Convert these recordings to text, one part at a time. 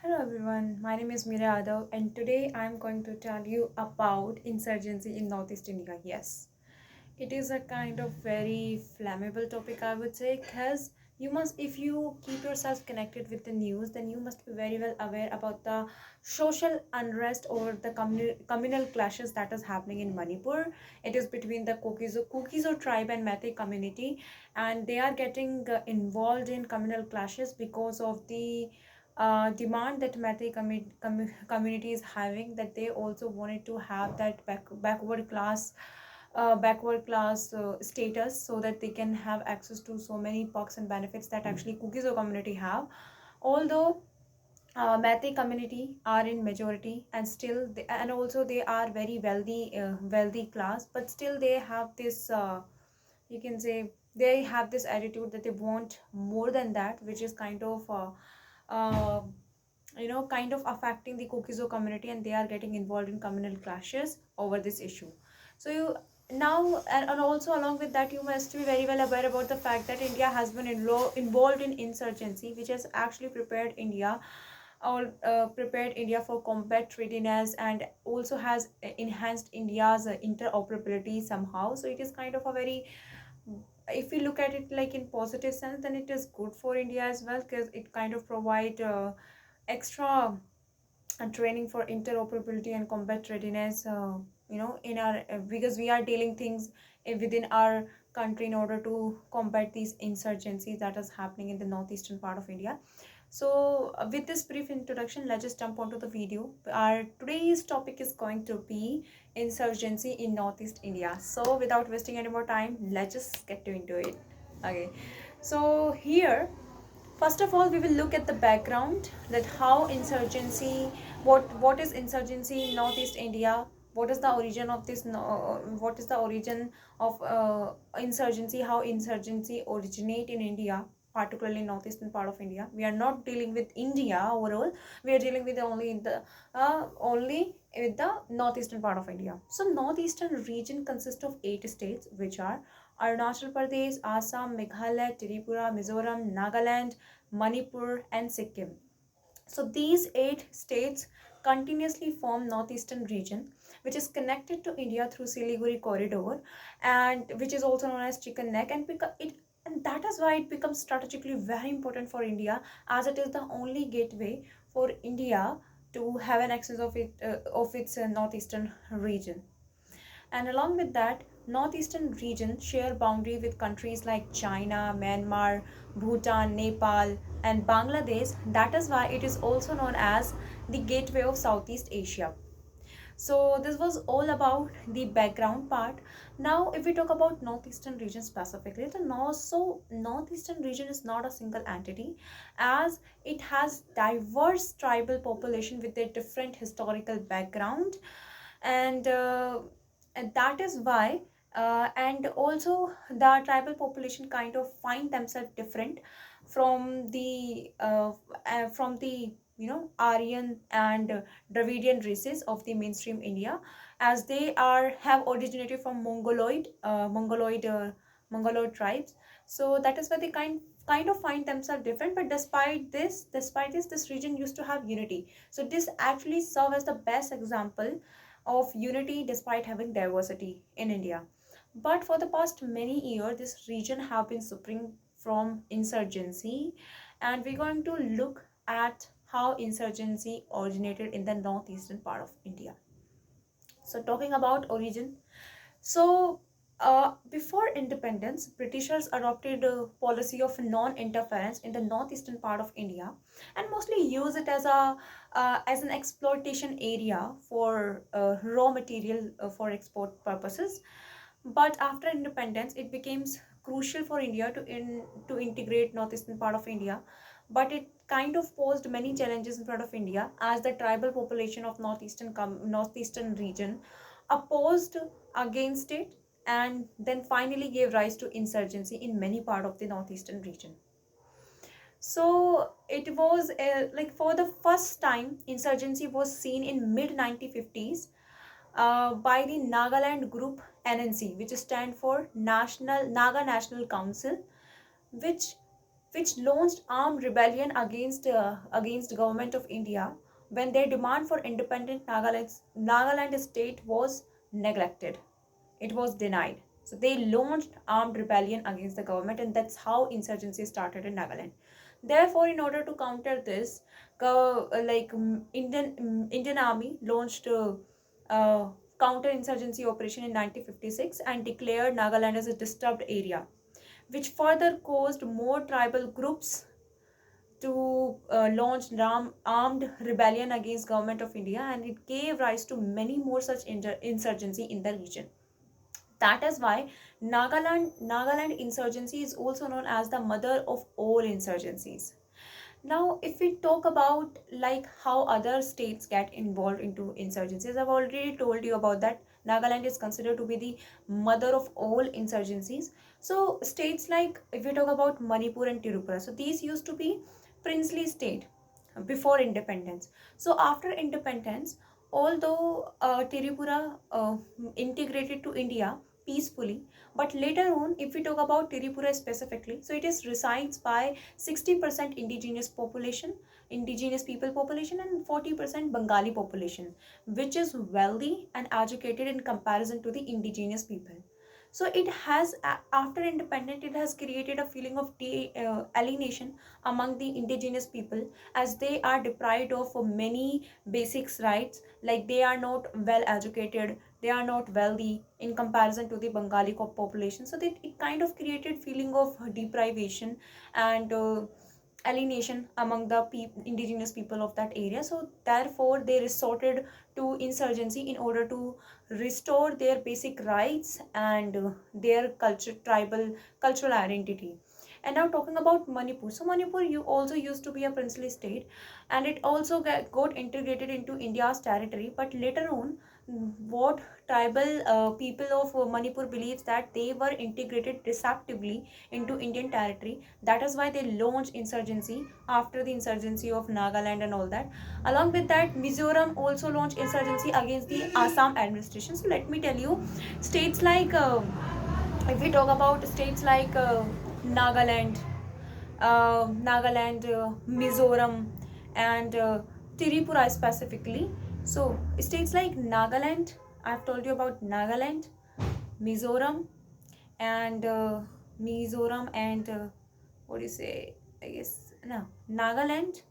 Hello everyone, my name is Meera Adav and today I'm going to tell you about insurgency in Northeast India. Yes, it is a kind of very flammable topic, I would say, because if you keep yourself connected with the news, then you must be very well aware about the social unrest or the communal clashes that is happening in Manipur. It is between the Kukizo tribe and Meitei community, and they are getting involved in communal clashes because of the demand that Meitei community is having, that they also wanted to have that backward class status, so that they can have access to so many perks and benefits that actually Kukizo community have. Although Meitei community are in majority, and and also they are very wealthy class, but still they have this you can say they have this attitude that they want more than that, which is uh, kind of affecting the Kokizo community, and they are getting involved in communal clashes over this issue. So you now and also along with that, you must be very well aware about the fact that India has been involved in insurgency, which has actually prepared India for combat readiness, and also has enhanced India's interoperability somehow. So it is kind of a very, if we look at it like in positive sense, then it is good for India as well, because it kind of provide extra training for interoperability and combat readiness, in our because we are dealing things within our country in order to combat these insurgencies that is happening in the northeastern part of India. So with this brief introduction, let's just jump onto the video. Our today's topic is going to be insurgency in Northeast India. So without wasting any more time, let's just get into it. Okay, so here, first of all, we will look at the background, that how insurgency, what is insurgency in Northeast India, what is the origin of this, what is the origin of insurgency, how insurgency originate in India, particularly northeastern part of India. We are not dealing with India overall. We are dealing with only with the northeastern part of India. So northeastern region consists of 8 states, which are Arunachal Pradesh, Assam, Meghalaya, Tripura, Mizoram, Nagaland, Manipur, and Sikkim. So these 8 states continuously form northeastern region, which is connected to India through Siliguri corridor, and which is also known as Chicken Neck, and that is why it becomes strategically very important for India, as it is the only gateway for India to have an access of its northeastern region. And along with that, northeastern region share boundary with countries like China, Myanmar, Bhutan, Nepal, and Bangladesh. That is why it is also known as the gateway of Southeast Asia. So this was all about the background part. Now if we talk about northeastern region specifically, northeastern region is not a single entity, as it has diverse tribal population with their different historical background, and that is why and also the tribal population kind of find themselves different from the Aryan and Dravidian races of the mainstream India, as they are have originated from Mongoloid tribes. So that is why they kind of find themselves different. But despite this region used to have unity. So this actually serve as the best example of unity despite having diversity in India. But for the past many years, this region have been suffering from insurgency, and we're going to look at how insurgency originated in the northeastern part of India. So talking about origin, so before independence, Britishers adopted a policy of non-interference in the northeastern part of India, and mostly use it as an exploitation area for raw material for export purposes. But after independence, it became crucial for India to integrate northeastern part of India. But it kind of posed many challenges in front of India, as the tribal population of northeastern region opposed against it, and then finally gave rise to insurgency in many part of the northeastern region. So it was like for the first time, insurgency was seen in mid 1950s by the Nagaland group NNC, which stand for National Naga National Council, which which launched armed rebellion against government of India when their demand for independent Nagaland state was neglected. It was denied. So they launched armed rebellion against the government, and that's how insurgency started in Nagaland. Therefore, in order to counter this, Indian Army launched uh, counter-insurgency operation in 1956 and declared Nagaland as a disturbed area, which further caused more tribal groups to launch armed rebellion against government of India, and it gave rise to many more such insurgency in the region. That is why Nagaland insurgency is also known as the mother of all insurgencies. Now, if we talk about like how other states get involved into insurgencies, I've already told you about that. Nagaland is considered to be the mother of all insurgencies. So states like, if we talk about Manipur and Tripura, so these used to be princely state before independence. So after independence, although Tripura integrated to India peacefully, but later on, if we talk about Tripura specifically, so it is resides by 60% indigenous people population, and 40% Bengali population, which is wealthy and educated in comparison to the indigenous people. So it has, after independence, it has created a feeling of alienation among the indigenous people, as they are deprived of many basics rights, like they are not well educated, they are not wealthy in comparison to the Bengali population. So that it kind of created feeling of deprivation and alienation among the indigenous people of that area. So therefore they resorted to insurgency in order to restore their basic rights and their tribal cultural identity. And now talking about Manipur, so Manipur you also used to be a princely state, and it also got integrated into India's territory. But later on, what tribal people of Manipur believes that they were integrated deceptively into Indian territory. That is why they launched insurgency after the insurgency of Nagaland and all that. Along with that, Mizoram also launched insurgency against the Assam administration. So let me tell you, states like if we talk about states like Nagaland, Mizoram, and Tripura specifically. So states like Nagaland, I've told you about Nagaland, Mizoram, and what do you say? I guess no, Nagaland,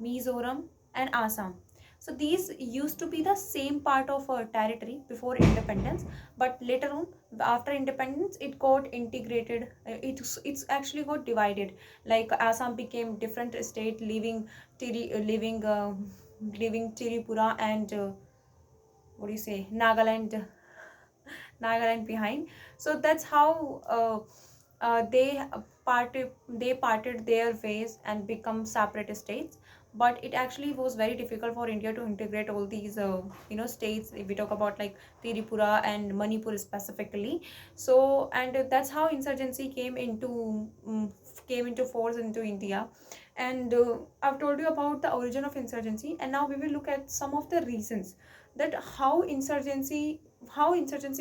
Mizoram, and Assam. So these used to be the same part of a territory before independence, but later on, after independence, it got integrated. It's actually got divided. Like Assam became different state, leaving Tiripura and what do you say, Nagaland behind. So that's how they parted their ways and become separate states. But it actually was very difficult for India to integrate all these states, if we talk about like Tripura and Manipur specifically. So, and that's how insurgency came into force into India. And I've told you about the origin of insurgency, and now we will look at some of the reasons that how insurgency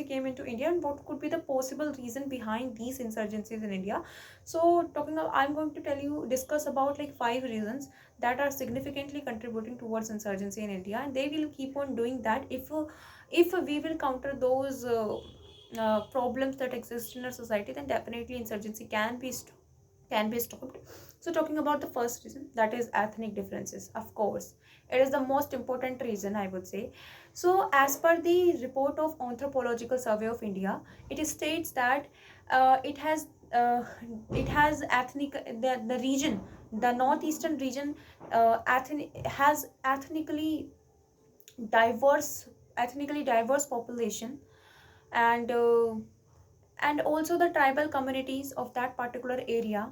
came into India, and what could be the possible reason behind these insurgencies in India. So I'm going to discuss about like 5 reasons that are significantly contributing towards insurgency in India, and they will keep on doing that if we will counter those problems that exist in our society, then definitely insurgency can be stopped. So talking about the first reason, that is ethnic differences. Of course, it is the most important reason, I would say. So as per the report of Anthropological Survey of India, it states that it has ethnic the region, the northeastern region, has diverse ethnically diverse population, and also the tribal communities of that particular area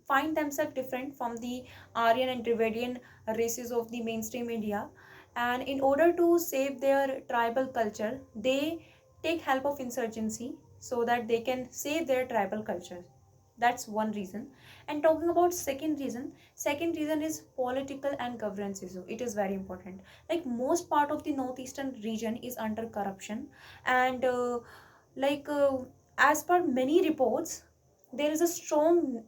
find themselves different from the Aryan and Dravidian races of the mainstream India. And in order to save their tribal culture, they take help of insurgency so that they can save their tribal culture. That's one reason. And talking about second reason is political and governance issue. It is very important. Like most part of the northeastern region is under corruption, and like As per many reports, there is a strong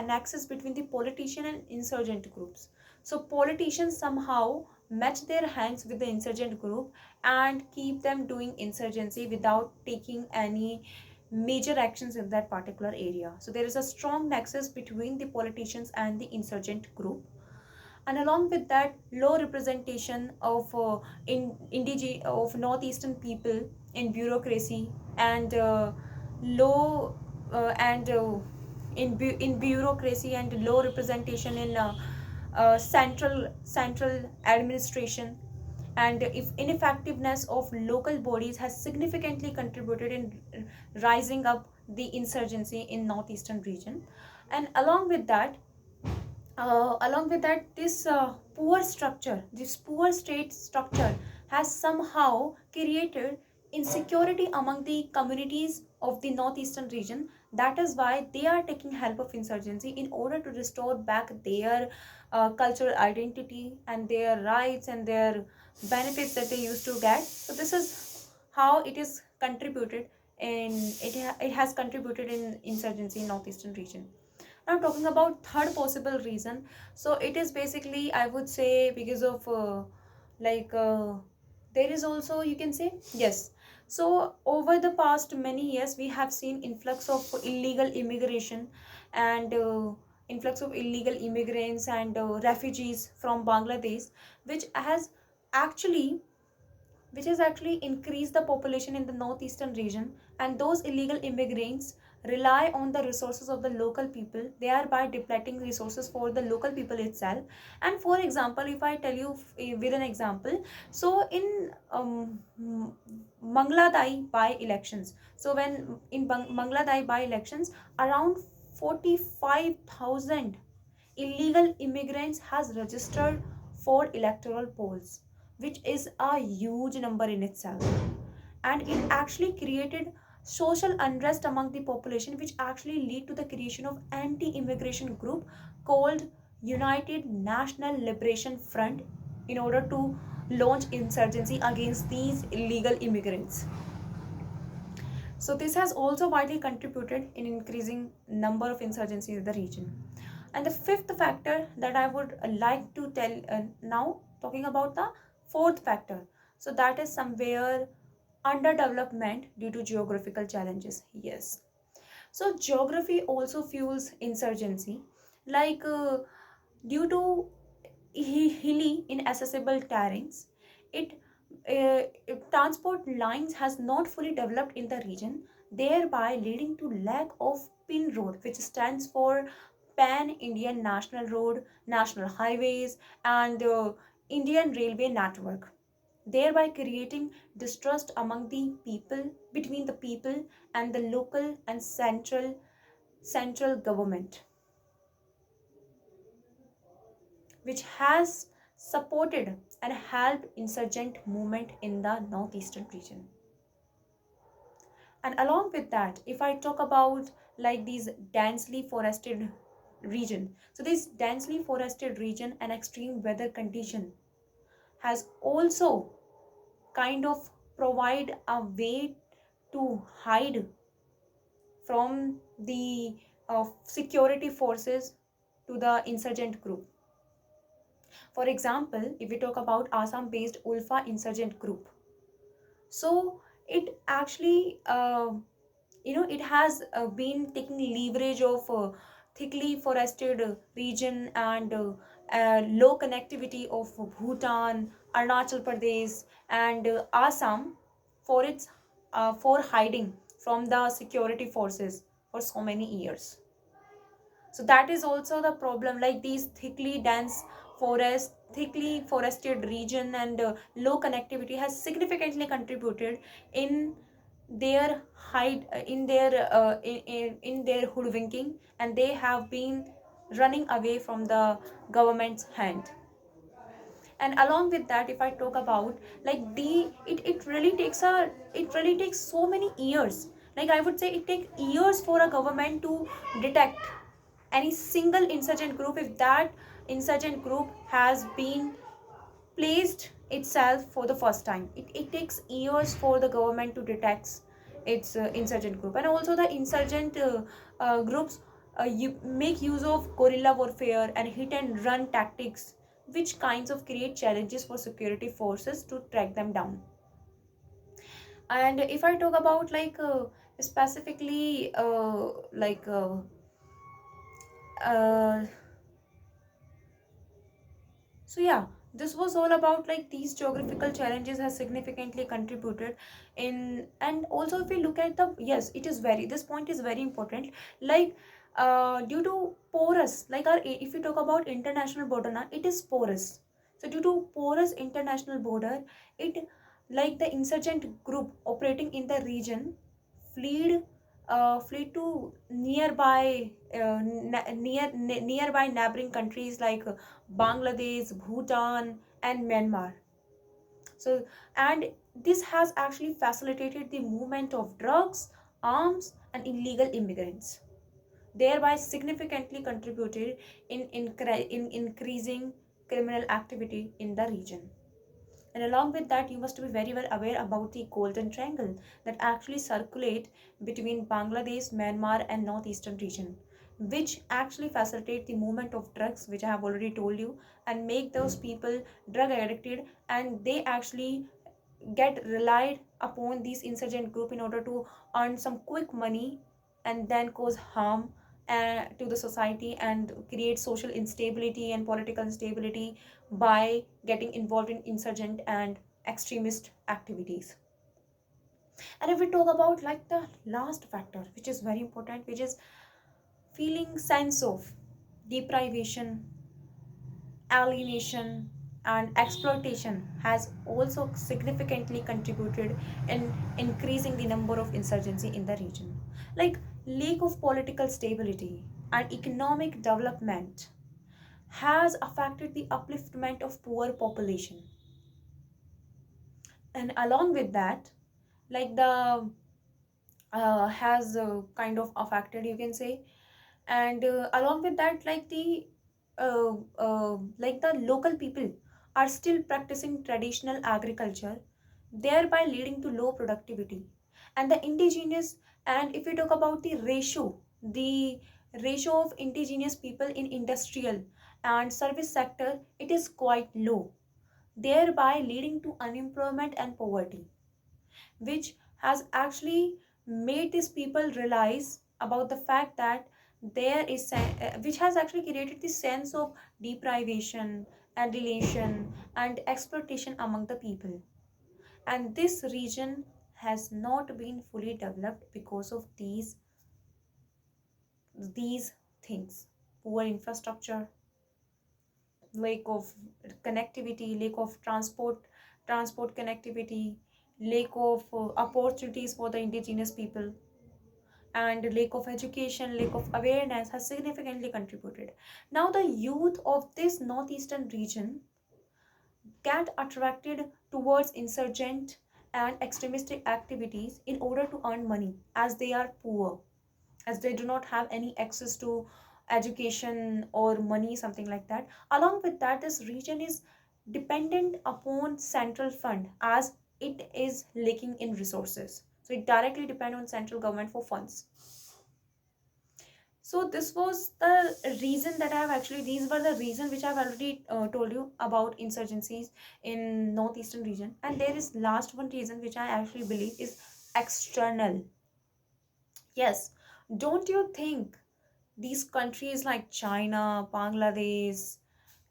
nexus between the politician and insurgent groups. So politicians somehow match their hands with the insurgent group and keep them doing insurgency without taking any major actions in that particular area. So there is a strong nexus between the politicians and the insurgent group. And along with that, low representation of of northeastern people in bureaucracy, and low and in bureaucracy, and low representation in central administration, and if ineffectiveness of local bodies has significantly contributed in rising up the insurgency in northeastern region. And along with that, this this poor state structure has somehow created insecurity among the communities of the northeastern region. That is why they are taking help of insurgency in order to restore back their cultural identity and their rights and their benefits that they used to get. So this is how it is contributed in it has contributed in insurgency in northeastern region. Now talking about third possible reason, so it is basically, I would say, because of like there is also, you can say, yes. So over the past many years, we have seen influx of illegal immigration and influx of illegal immigrants and refugees from Bangladesh, which has actually increased the population in the northeastern region. And those illegal immigrants rely on the resources of the local people, thereby depleting resources for the local people itself. And for example, if I tell you with an example, so in Mangladai by elections, so when in Mangladai by elections, around 45,000 illegal immigrants has registered for electoral polls, which is a huge number in itself. And it actually created social unrest among the population, which actually lead to the creation of anti-immigration group called United National Liberation Front, in order to launch insurgency against these illegal immigrants. So this has also widely contributed in increasing number of insurgencies in the region. And the fifth factor that I would like to tell now, talking about the fourth factor. So that is somewhere underdevelopment due to geographical challenges. Yes. So geography also fuels insurgency, like due to hilly inaccessible terrains, it transport lines has not fully developed in the region, thereby leading to lack of pin road, which stands for pan Indian national road, national highways, and Indian railway network, thereby creating distrust among the people, between the people and the local and central government, which has supported and helped insurgent movement in the northeastern region. And along with that, if I talk about like these densely forested region, so this densely forested region and extreme weather condition has also kind of provide a way to hide from the security forces to the insurgent group. For example, if we talk about Assam based Ulfa insurgent group, so it actually it has been taking leverage of thickly forested region and low connectivity of Bhutan, Arunachal Pradesh, and Assam for its for hiding from the security forces for so many years. So that is also the problem, like these thickly dense forest, thickly forested region and low connectivity has significantly contributed in their hide in their hoodwinking, and they have been running away from the government's hand. And along with that, if I talk about like it really takes so many years, like I would say it takes years for a government to detect any single insurgent group if that insurgent group has been placed itself for the first time. It takes years for the government to detect its insurgent group. And also the insurgent groups you make use of guerrilla warfare and hit and run tactics, which kinds of create challenges for security forces to track them down. And if I talk about specifically uh, so yeah, this was all about like these geographical challenges has significantly contributed in. And also if we look at the, yes, it is very, this point is very important, like due to porous, like our, if we talk about international border now, it is porous. So due to porous international border, it, like the insurgent group operating in the region fled fled to nearby nearby neighboring countries like Bangladesh, Bhutan, and Myanmar. So, and this has actually facilitated the movement of drugs, arms, and illegal immigrants, thereby significantly contributed in increasing criminal activity in the region. And along with that, you must be very well aware about the Golden Triangle that actually circulate between Bangladesh, Myanmar, and northeastern region, which actually facilitate the movement of drugs, which I have already told you, and make those people drug addicted, and they actually get relied upon these insurgent group in order to earn some quick money and then cause harm to the society and create social instability and political instability by getting involved in insurgent and extremist activities. And if we talk about like the last factor, which is very important, which is feeling sense of deprivation, alienation, and exploitation has also significantly contributed in increasing the number of insurgency in the region. Like lack of political stability and economic development has affected the upliftment of poor population. And along with that, like the has kind of affected, you can say. And along with that, like the local people are still practicing traditional agriculture, thereby leading to low productivity. And the indigenous, and if we talk about the ratio of indigenous people in industrial and service sector, it is quite low, thereby leading to unemployment and poverty, which has actually made these people realize about the fact that there is which has actually created this sense of deprivation and relation and exploitation among the people. And this region has not been fully developed because of these things: poor infrastructure, lack of connectivity, lack of transport connectivity, lack of opportunities for the indigenous people, and lack of education, lack of awareness has significantly contributed. Now the youth of this northeastern region get attracted towards insurgent and extremistic activities in order to earn money, as they are poor, as they do not have any access to education or money, something like that. Along with that, this region is dependent upon central fund, as it is lacking in resources, so it directly depend on central government for funds. So this was the reason that I have actually, these were the reason which I've already told you about insurgencies in northeastern region. And there is last one reason which I actually believe is external. Yes, don't you think these countries like China, Bangladesh,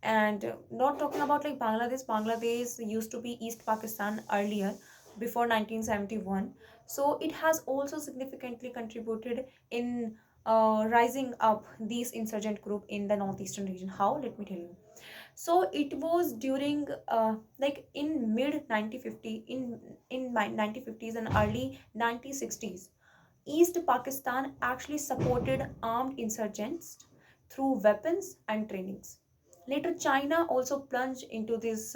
and not talking about like Bangladesh used to be East Pakistan earlier, before 1971. So it has also significantly contributed in rising up these insurgent group in the northeastern region. How? Let me tell you. So it was during like in mid 1950, in my 1950s and early 1960s, East Pakistan actually supported armed insurgents through weapons and trainings. Later, China also plunged into this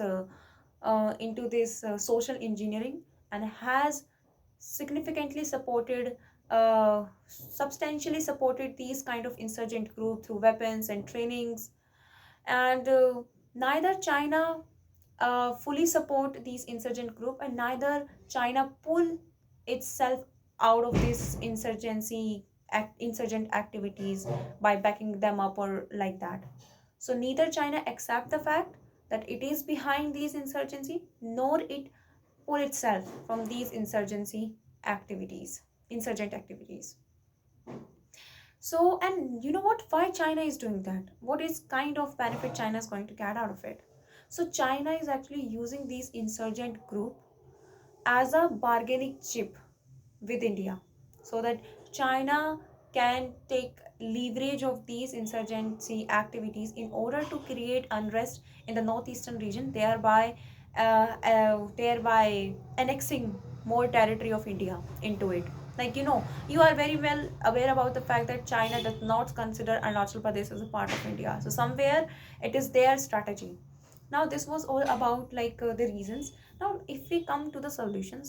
social engineering and has significantly supported, substantially supported these kind of insurgent group through weapons and trainings. And neither China fully support these insurgent group, and neither China pull itself out of this insurgent activities by backing them up or like that. So neither China accept the fact that it is behind these insurgency, nor it pull itself from these insurgent activities. So, and you know what? Why China is doing that? What is kind of benefit China is going to get out of it? So China is actually using these insurgent group as a bargaining chip with India, so that China can take leverage of these insurgency activities in order to create unrest in the northeastern region, thereby annexing more territory of India into it. Like, you are very well aware about the fact that China does not consider Arunachal Pradesh as a part of India. So somewhere it is their strategy. Now this was all about like the reasons. Now if we come to the solution,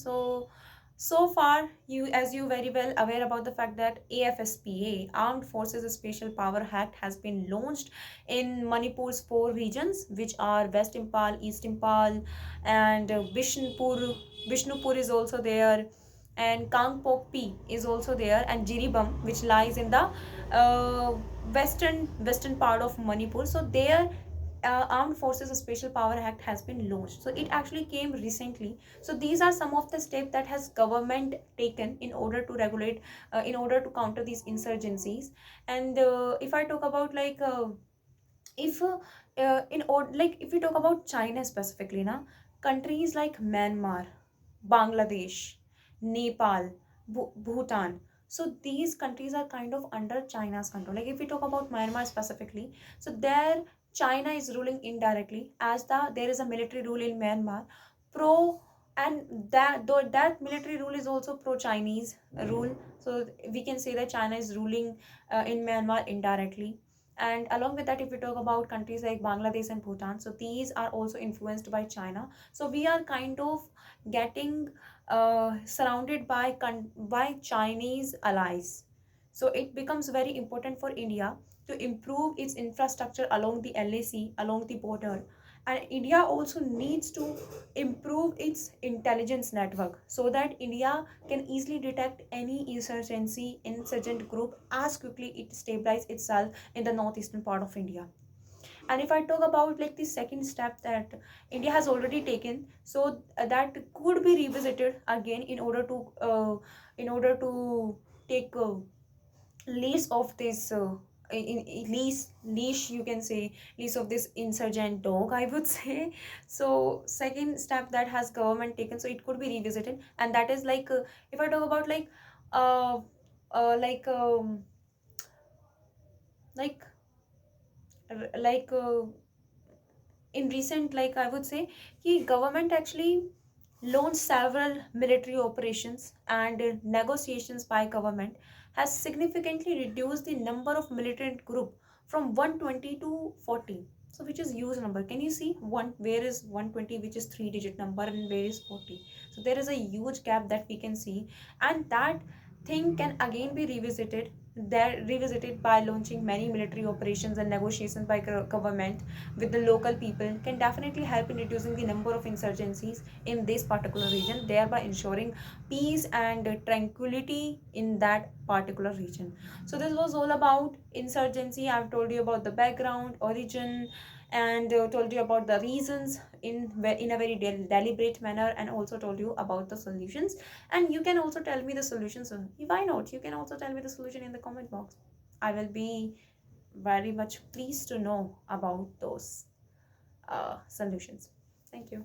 so far, as you very well aware about the fact that AFSPA, Armed Forces Special Power Act, has been launched in Manipur's 4 regions, which are West Impal, East Impal, and Bishnupur. Bishnupur is also there, and Kangpokpi is also there, and Jiribam, which lies in the uh, western part of Manipur. So there, Armed Forces Special Power Act has been launched. So it actually came recently. So these are some of the steps that has government taken in order to regulate, in order to counter these insurgencies. And if I talk about like if in or like if we talk about China specifically, now countries like Myanmar, Bangladesh, Nepal, Bhutan. So these countries are kind of under China's control. Like if we talk about Myanmar specifically, so there China is ruling indirectly, as there is a military rule in Myanmar, pro, and that though that military rule is also pro Chinese rule. So we can say that China is ruling in Myanmar indirectly. And along with that, if we talk about countries like Bangladesh and Bhutan, so these are also influenced by China. So we are kind of getting surrounded by Chinese allies. So it becomes very important for India to improve its infrastructure along the LAC, along the border. And India also needs to improve its intelligence network so that India can easily detect any insurgent group as quickly it stabilizes itself in the northeastern part of India. And if I talk about like the second step that India has already taken, so that could be revisited again in order to take lease of this leash, you can say, lease of this insurgent dog, I would say. So second step that has government taken, so it could be revisited, and that is like if I talk about like uh, uh like um like like in recent, like I would say, the government actually launched several military operations, and negotiations by government has significantly reduced the number of militant group from 120 to 40. So which is huge number. Can you see one, where is 120, which is 3-digit number, and where is 40? So there is a huge gap that we can see, and that thing can again be revisited by launching many military operations, and negotiations by government with the local people can definitely help in reducing the number of insurgencies in this particular region, thereby ensuring peace and tranquility in that particular region. So this was all about insurgency. I've told you about the background, origin, and told you about the reasons in a very deliberate manner, and also told you about the solutions. And you can also tell me the solutions. Why not? You can also tell me the solution in the comment box. I will be very much pleased to know about those solutions. Thank you.